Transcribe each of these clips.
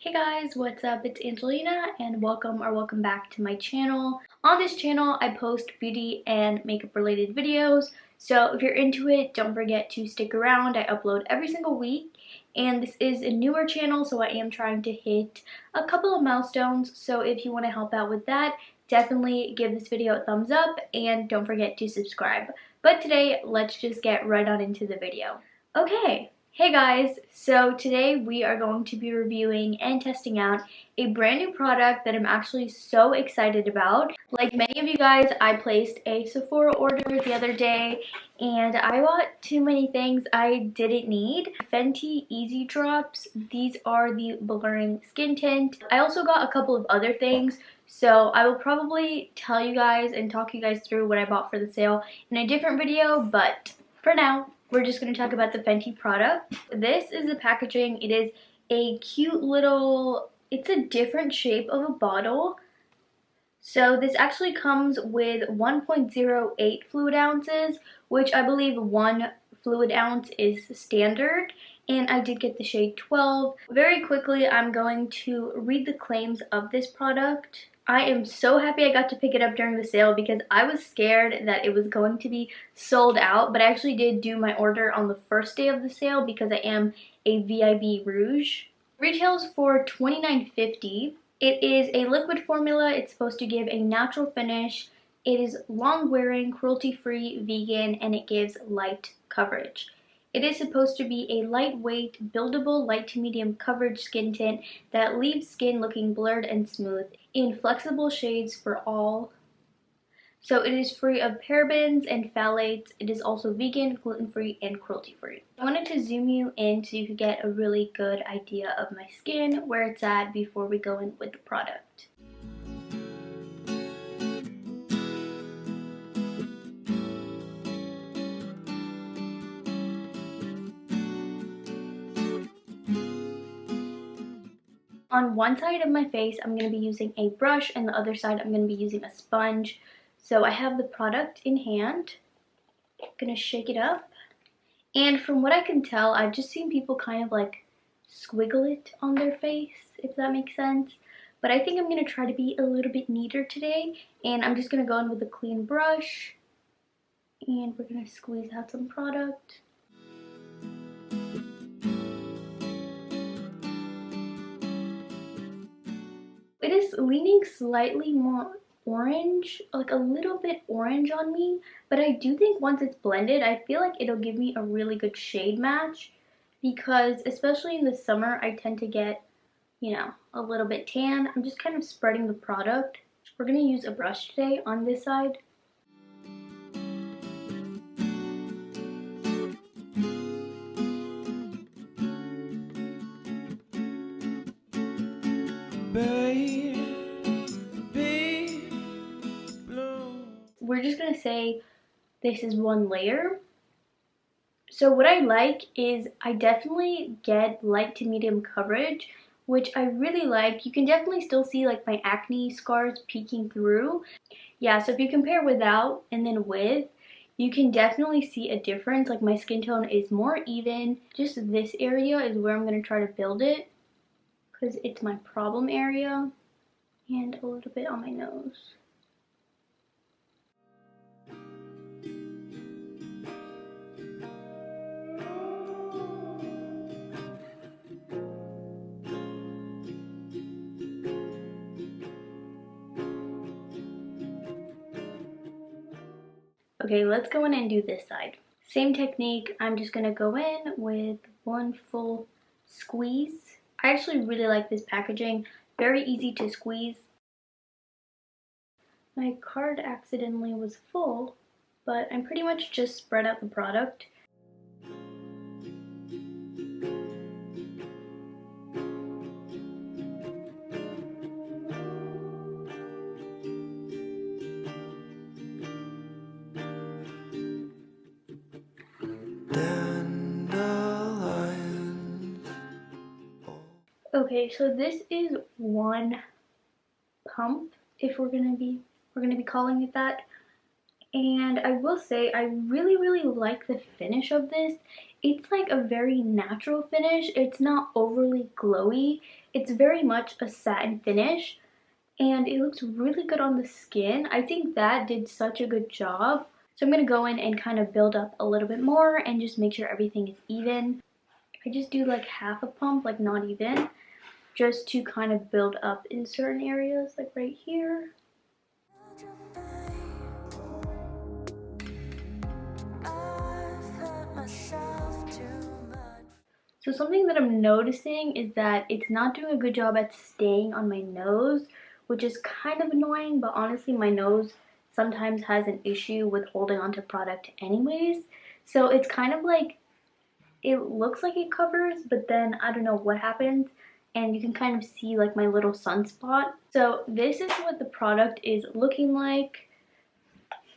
Hey guys, what's up? It's Angelina and welcome back to my channel. On this channel, I post beauty and makeup related videos. So if you're into it, don't forget to stick around. I upload every single week and this is a newer channel, so I am trying to hit a couple of milestones. So if you want to help out with that, definitely give this video a thumbs up and don't forget to subscribe. But today, let's just get right on into the video. Okay. Hey guys, so today we are going to be reviewing and testing out a brand new product that I'm actually so excited about. Like many of you guys, I placed a Sephora order the other day and I bought too many things I didn't need. FENTY Eaze drops, these are the blurring skin tint. I also got a couple of other things, so I will probably tell you guys and talk you guys through what I bought for the sale in a different video, but for now, we're just going to talk about the Fenty product. This is the packaging. It is a cute little, it's a different shape of a bottle. So this actually comes with 1.08 fluid ounces, which I believe 1 fluid ounce is standard. And I did get the shade 12. Very quickly, I'm going to read the claims of this product. I am so happy I got to pick it up during the sale because I was scared that it was going to be sold out, but I actually did do my order on the first day of the sale because I am a VIB Rouge. Retails for $29.50. It is a liquid formula. It's supposed to give a natural finish. It is long wearing, cruelty-free, vegan, and it gives light coverage. It is supposed to be a lightweight, buildable, light to medium coverage skin tint that leaves skin looking blurred and smooth in flexible shades for all. So it is free of parabens and phthalates. It is also vegan, gluten-free, and cruelty-free. I wanted to zoom you in so you could get a really good idea of my skin, where it's at before we go in with the product. On one side of my face, I'm going to be using a brush, and the other side, I'm going to be using a sponge. So I have the product in hand. I'm going to shake it up. And from what I can tell, I've just seen people kind of like squiggle it on their face, if that makes sense. But I think I'm going to try to be a little bit neater today. And I'm just going to go in with a clean brush. And we're going to squeeze out some product. It is leaning slightly more orange, like a little bit orange on me, but I do think once it's blended, I feel like it'll give me a really good shade match because especially in the summer, I tend to get, you know, a little bit tan. I'm just kind of spreading the product. We're going to use a brush today on this side. We're just going to say this is one layer. So what I like is I definitely get light to medium coverage, which I really like. You can definitely still see like my acne scars peeking through. Yeah, so if you compare without and then with, you can definitely see a difference. Like my skin tone is more even. Just this area is where I'm going to try to build it because it's my problem area, and a little bit on my nose. Okay, let's go in and do this side. Same technique, I'm just gonna go in with one full squeeze. I actually really like this packaging, very easy to squeeze. My card accidentally was full, but I'm pretty much just spread out the product. Okay, so this is one pump, if we're gonna be calling it that. And I will say I really like the finish of this. It's like a very natural finish. It's not overly glowy. It's very much a satin finish and it looks really good on the skin. I think that did such a good job. So I'm going to go in and kind of build up a little bit more and just make sure everything is even. I just do like half a pump, like not even, just to kind of build up in certain areas, like right here. So something that I'm noticing is that it's not doing a good job at staying on my nose, which is kind of annoying, but honestly my nose sometimes has an issue with holding onto product anyways. So it's kind of like, it looks like it covers, but then I don't know what happens, and you can kind of see like my little sunspot. So this is what the product is looking like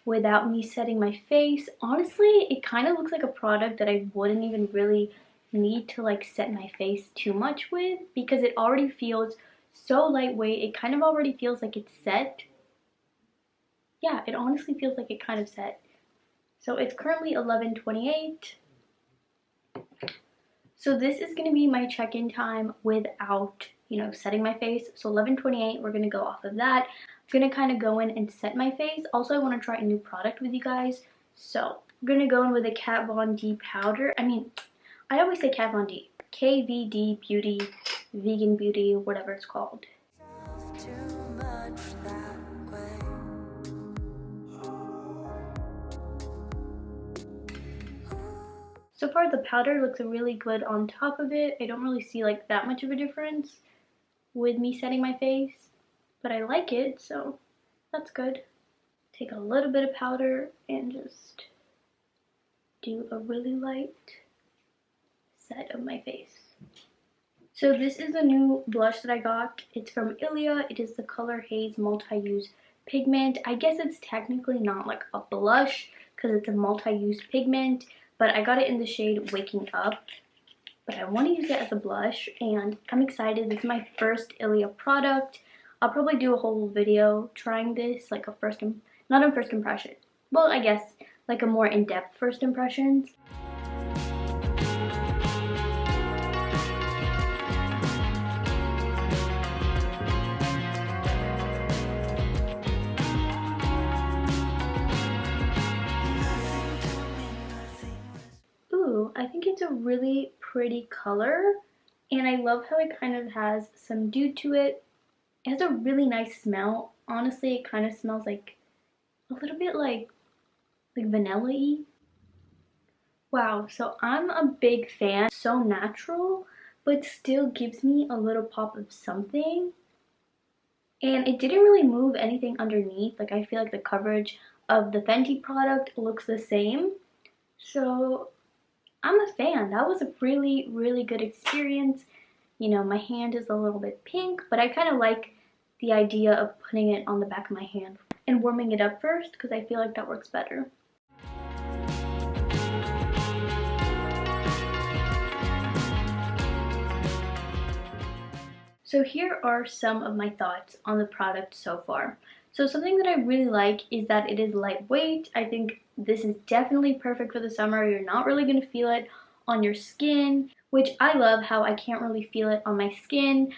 without me setting my face. Honestly, it kind of looks like a product that I wouldn't even really need to like set my face too much with, because it already feels so lightweight. It kind of already feels like it's set. Yeah, it honestly feels like it kind of set. So it's currently 11:28. So this is going to be my check-in time without, setting my face. So 11:28, we're going to go off of that. I'm going to kind of go in and set my face. Also, I want to try a new product with you guys. So I'm going to go in with a Kat Von D powder. I always say Kat Von D. KVD Beauty, Vegan Beauty, whatever it's called. So far the powder looks really good on top of it. I don't really see like that much of a difference with me setting my face, but I like it, so that's good. Take a little bit of powder and just do a really light set of my face. So this is a new blush that I got. It's from Ilia. It is the color Haze multi-use pigment. I guess it's technically not like a blush because it's a multi-use pigment, but I got it in the shade Waking Up. But I want to use it as a blush, and I'm excited. This is my first Ilia product. I'll probably do a whole video trying this, like a not a first impression. Well, I guess like a more in-depth first impressions. Ooh, I think it's a really pretty color, and I love how it kind of has some dew to it. It has a really nice smell. Honestly, it kind of smells like a little bit like vanilla-y. Wow, so I'm a big fan. So natural, but still gives me a little pop of something. And it didn't really move anything underneath. Like, I feel like the coverage of the Fenty product looks the same. So I'm a fan. That was a really, really good experience. My hand is a little bit pink, but I kind of like the idea of putting it on the back of my hand and warming it up first because I feel like that works better. So here are some of my thoughts on the product so far. So something that I really like is that it is lightweight. I think this is definitely perfect for the summer. You're not really going to feel it on your skin, which I love how I can't really feel it on my skin.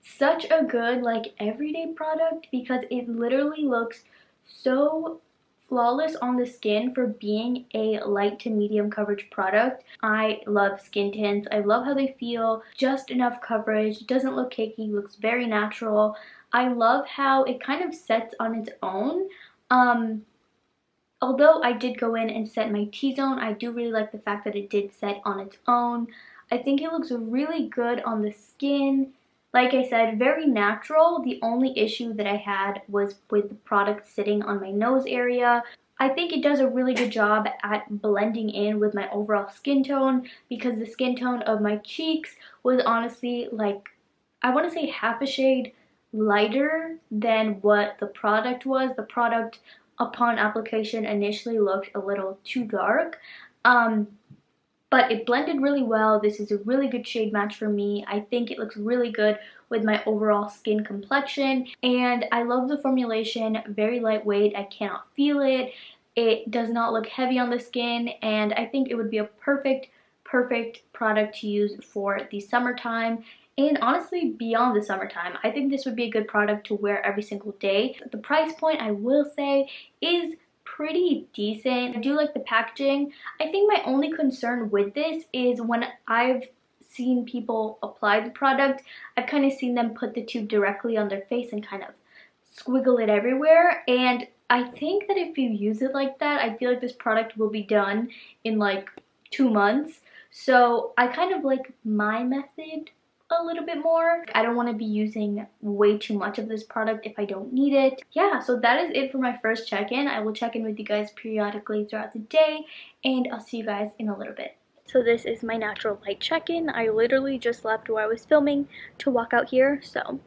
Such a good like everyday product because it literally looks so flawless on the skin for being a light to medium coverage product. I love skin tints. I love how they feel. Just enough coverage. Doesn't look cakey. Looks very natural. I love how it kind of sets on its own. Although I did go in and set my T-zone, I do really like the fact that it did set on its own. I think it looks really good on the skin. Like I said, very natural. The only issue that I had was with the product sitting on my nose area. I think it does a really good job at blending in with my overall skin tone because the skin tone of my cheeks was honestly like, I want to say half a shade lighter than what the product was. The product upon application initially looked a little too dark. But it blended really well. This is a really good shade match for me. I think it looks really good with my overall skin complexion. And I love the formulation, very lightweight. I cannot feel it. It does not look heavy on the skin. And I think it would be a perfect perfect product to use for the summertime. And honestly, beyond the summertime, I think this would be a good product to wear every single day. The price point, I will say, is pretty decent. I do like the packaging. I think my only concern with this is when I've seen people apply the product, I've kind of seen them put the tube directly on their face and kind of squiggle it everywhere. And I think that if you use it like that, I feel like this product will be done in like 2 months. So I kind of like my method a little bit more. I don't want to be using way too much of this product if I don't need it. Yeah, so that is it for my first check-in. I will check in with you guys periodically throughout the day, and I'll see you guys in a little bit. So this is my natural light check-in. I literally just left where I was filming to walk out here, so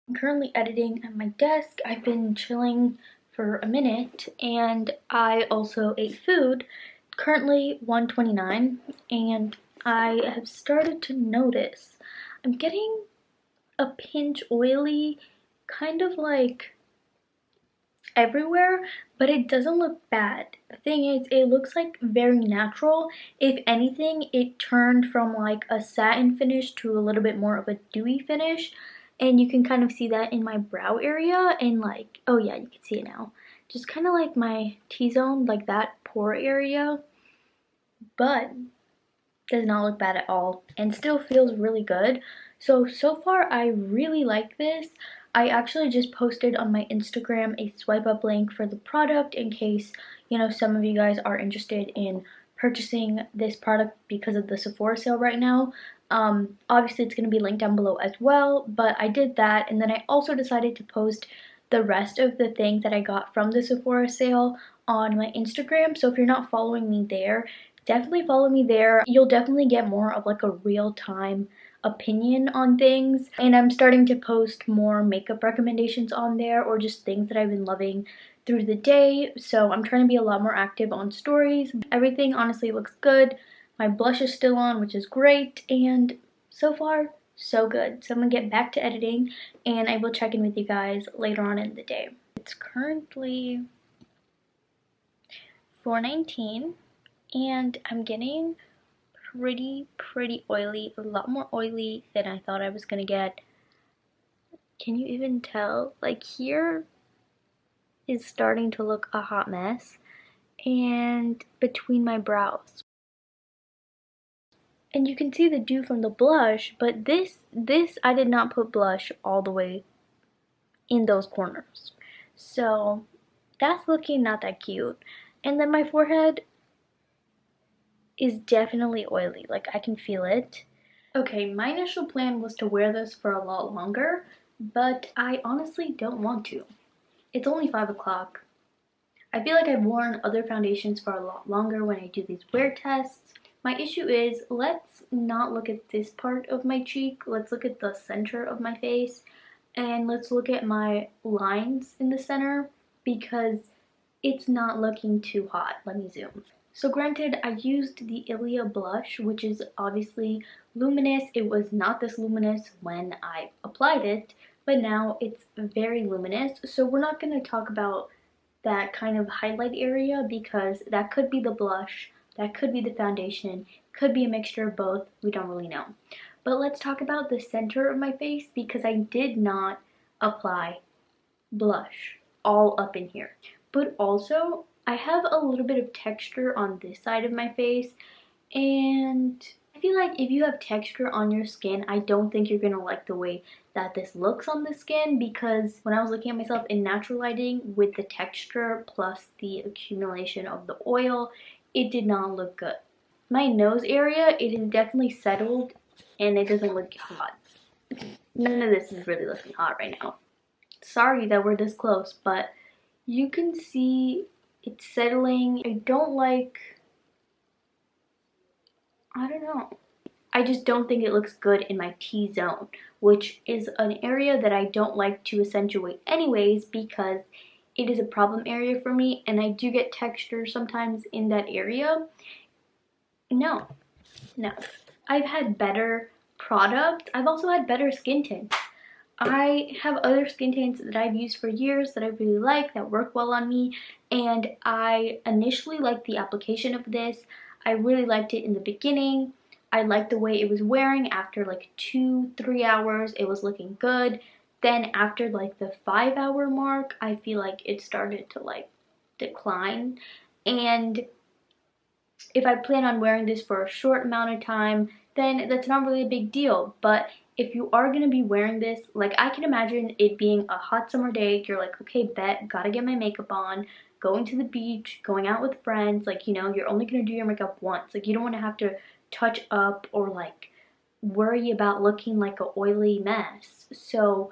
I'm currently editing at my desk. I've been chilling for a minute, and I also ate food. Currently 1:29, and I have started to notice I'm getting a pinch oily, kind of like everywhere, but it doesn't look bad. The thing is, it looks like very natural. If anything, it turned from like a satin finish to a little bit more of a dewy finish, and you can kind of see that in my brow area, and like, oh yeah, you can see it now, just kind of like my T-zone, like that pore area, but does not look bad at all and still feels really good. So far I really like this. I actually just posted on my Instagram a swipe up link for the product in case, you know, some of you guys are interested in purchasing this product because of the Sephora sale right now. Obviously it's going to be linked down below as well, but I did that, and then I also decided to post the rest of the things that I got from the Sephora sale on my Instagram. So if you're not following me there, definitely follow me there. You'll definitely get more of like a real-time opinion on things, and I'm starting to post more makeup recommendations on there, or just things that I've been loving through the day. So I'm trying to be a lot more active on stories. Everything honestly looks good. My blush is still on, which is great, and so far so good. So I'm gonna get back to editing, and I will check in with you guys later on in the day. It's currently 4:19, and I'm getting pretty oily, a lot more oily than I thought I was gonna get. Can you even tell? Like, here is starting to look a hot mess, and between my brows, and you can see the dew from the blush, but this I did not put blush all the way in those corners, so that's looking not that cute. And then my forehead is definitely oily, like I can feel it. Okay, my initial plan was to wear this for a lot longer, but I honestly don't want to. It's only 5 o'clock. I feel like I've worn other foundations for a lot longer when I do these wear tests. My issue is, let's not look at this part of my cheek, let's look at the center of my face, and let's look at my lines in the center, because it's not looking too hot. Let me zoom. So granted, I used the Ilia blush, which is obviously luminous. It was not this luminous when I applied it, but now it's very luminous. So we're not going to talk about that kind of highlight area, because that could be the blush, that could be the foundation, could be a mixture of both. We don't really know. But let's talk about the center of my face, because I did not apply blush all up in here. But also, I have a little bit of texture on this side of my face, and I feel like if you have texture on your skin, I don't think you're gonna like the way that this looks on the skin, because when I was looking at myself in natural lighting with the texture plus the accumulation of the oil, it did not look good. My nose area, it is definitely settled and it doesn't look hot. None of this is really looking hot right now. Sorry that we're this close, but you can see it's settling. I don't know. I just don't think it looks good in my T-zone, which is an area that I don't like to accentuate anyways, because it is a problem area for me, and I do get texture sometimes in that area. No. I've had better products. I've also had better skin tints. I have other skin tints that I've used for years that I really like, that work well on me, and I initially liked the application of this. I really liked it in the beginning. I liked the way it was wearing. After like 2-3 hours, it was looking good. Then after like the 5-hour mark, I feel like it started to like decline. And if I plan on wearing this for a short amount of time, then that's not really a big deal. But if you are going to be wearing this, like I can imagine it being a hot summer day, you're like, okay, bet, gotta get my makeup on, going to the beach, going out with friends, like, you know, you're only going to do your makeup once. Like, you don't want to have to touch up or like worry about looking like an oily mess. So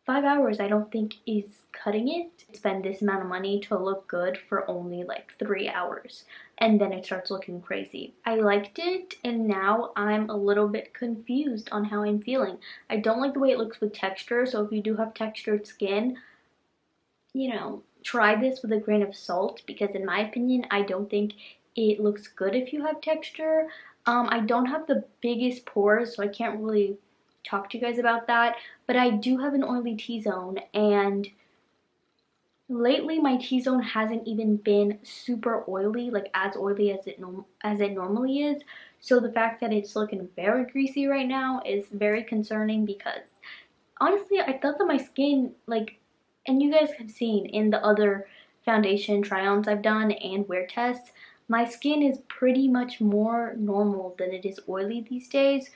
5 hours I don't think is cutting it. Spend this amount of money to look good for only like 3 hours, and then it starts looking crazy. I liked it, and now I'm a little bit confused on how I'm feeling. I don't like the way it looks with texture, so if you do have textured skin, you know, try this with a grain of salt, because in my opinion, I don't think it looks good if you have texture. I don't have the biggest pores, so I can't really talk to you guys about that, but I do have an oily T-zone, and lately my T-zone hasn't even been super oily, like as oily as it normally is. So the fact that it's looking very greasy right now is very concerning, because honestly I thought that my skin, like, and you guys have seen in the other foundation try-ons I've done and wear tests, my skin is pretty much more normal than it is oily these days.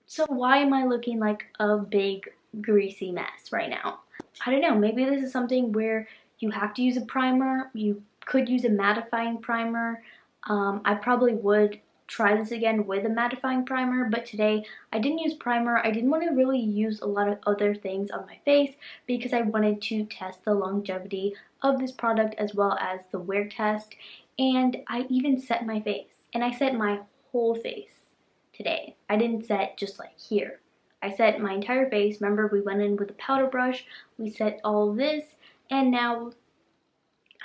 So why am I looking like a big greasy mess right now? I don't know, maybe this is something where you have to use a primer. You could use a mattifying primer. I probably would try this again with a mattifying primer, but today I didn't use primer. I didn't want to really use a lot of other things on my face because I wanted to test the longevity of this product as well as the wear test. And I even set my face, and I set my whole face today. I didn't set just like here. I set my entire face. Remember, we went in with a powder brush, we set all of this, and now,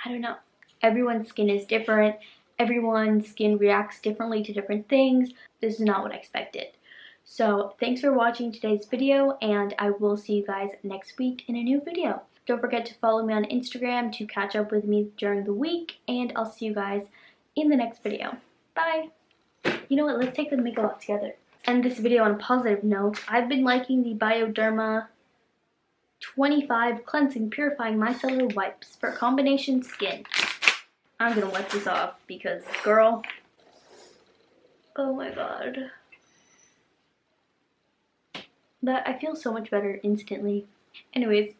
I don't know. Everyone's skin is different. Everyone's skin reacts differently to different things. This is not what I expected. So thanks for watching today's video, and I will see you guys next week in a new video. Don't forget to follow me on Instagram to catch up with me during the week, and I'll see you guys in the next video. Bye! You know what, let's take the makeup off together. End this video on a positive note. I've been liking the Bioderma 25 Cleansing Purifying Micellar Wipes for combination skin. I'm gonna wipe this off because, girl, oh my god. But I feel so much better instantly. Anyways,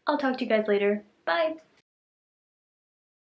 I'll talk to you guys later. Bye!